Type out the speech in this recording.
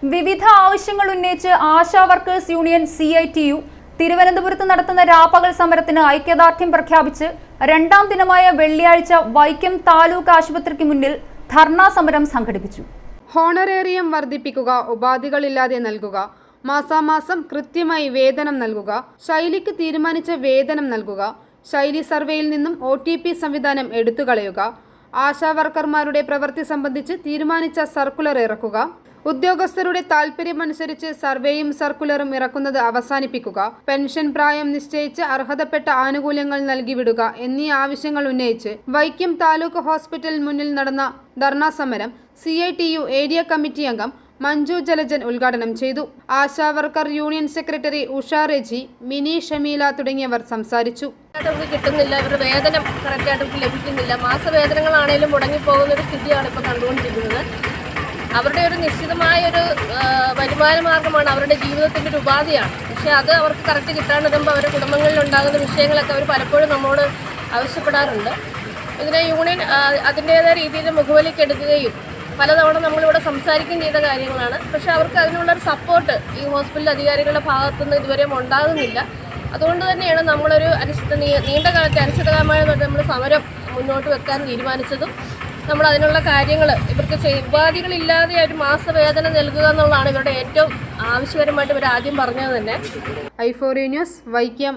വിവിധ ആവശ്യങ്ങൾ ഉന്നയിച്ച് ആശാ വർക്കേഴ്സ് യൂണിയൻ CITU തിരുവനന്തപുരത്ത് നടത്തുന്ന രാപ്പകൽ സമരത്തിന് ഐക്യദാർഢ്യം പ്രഖ്യാപിച്ച് രണ്ടാം ദിനമായ വെള്ളിയാഴ്ച വൈക്കം താലൂക്ക് ആശുപത്രിക്ക് മുന്നിൽ ധർണാ സമരം സംഘടിപ്പിച്ചു. ഹോണറേറിയം വർദ്ധിപ്പിക്കുക, ഉപാധികളില്ലാതെ നൽകുക, മാസാമാസം കൃത്യമായി വേതനം നൽകുക, ശൈലിക്ക് തീരുമാനിച്ച വേതനം നൽകുക, ശൈലി സർവേയിൽ നിന്നും OTP സംവിധാനം എടുത്തുകളയുക, ആശാ വർക്കർമാരുടെ പ്രവൃത്തി സംബന്ധിച്ച് തീരുമാനിച്ച സർക്കുലർ ഇറക്കുക, ഉദ്യോഗസ്ഥരുടെ താൽപര്യമനുസരിച്ച് സർവേയും സർക്കുലറും ഇറക്കുന്നത് അവസാനിപ്പിക്കുക, പെൻഷൻ പ്രായം നിശ്ചയിച്ച് അർഹതപ്പെട്ട ആനുകൂല്യങ്ങൾ നൽകിവിടുക എന്നീ ആവശ്യങ്ങൾ ഉന്നയിച്ച് വൈക്കം താലൂക്ക് ഹോസ്പിറ്റൽ മുന്നിൽ നടന്ന ധർണാ സമരം CITU ഏരിയ കമ്മിറ്റി അംഗം മഞ്ജു ജലജൻ ഉദ്ഘാടനം ചെയ്തു. ASHA worker union secretary Usha Reji, mini Shameela തുടങ്ങിയവർ സംസാരിച്ചു. കിട്ടുന്നില്ല, ഇവരുടെ വേതനം കറക്റ്റായിട്ട് ലഭിക്കുന്നില്ല, മാസവേതനങ്ങളാണേലും മുടങ്ങിപ്പോകുന്ന ഒരു സ്ഥിതിയാണ് ഇപ്പോൾ കണ്ടുകൊണ്ടിരിക്കുന്നത്. അവരുടെ ഒരു നിശ്ചിതമായൊരു വരുമാന മാർഗമാണ്, അവരുടെ ജീവിതത്തിൻ്റെ ഒരു ഉപാധിയാണ്. പക്ഷേ അത് അവർക്ക് കറക്റ്റ് കിട്ടാണ്ട് വരുമ്പോൾ അവരുടെ കുടുംബങ്ങളിൽ ഉണ്ടാകുന്ന വിഷയങ്ങളൊക്കെ അവർ പലപ്പോഴും നമ്മോട് ആവശ്യപ്പെടാറുണ്ട്. ഇതിനെ യൂണിയൻ അതിൻ്റേതായ രീതിയിൽ മുഖവിലേക്കെടുക്കുകയും പലതവണ നമ്മളിവിടെ സംസാരിക്കുകയും ചെയ്ത കാര്യങ്ങളാണ്. പക്ഷേ അവർക്ക് അതിനുള്ളൊരു സപ്പോർട്ട് ഈ ഹോസ്പിറ്റൽ അധികാരികളുടെ ഭാഗത്തുനിന്ന് ഇതുവരെ ഉണ്ടാകുന്നില്ല. അതുകൊണ്ട് തന്നെയാണ് നമ്മളൊരു നീണ്ട കാലത്തെ അനിശ്ചിതകാലമായ നമ്മൾ സമരം മുന്നോട്ട് വെക്കാൻ തീരുമാനിച്ചതും നമ്മൾ അതിനുള്ള കാര്യങ്ങൾ ഇവർക്ക് ഉപാധികളില്ലാതെ ഒരു മാസവേതനം നൽകുക എന്നുള്ളതാണ് ഇവരുടെ ഏറ്റവും ആവശ്യകരമായിട്ട് ഇവർ ആദ്യം പറഞ്ഞത് തന്നെ. i4U news, Vaikom.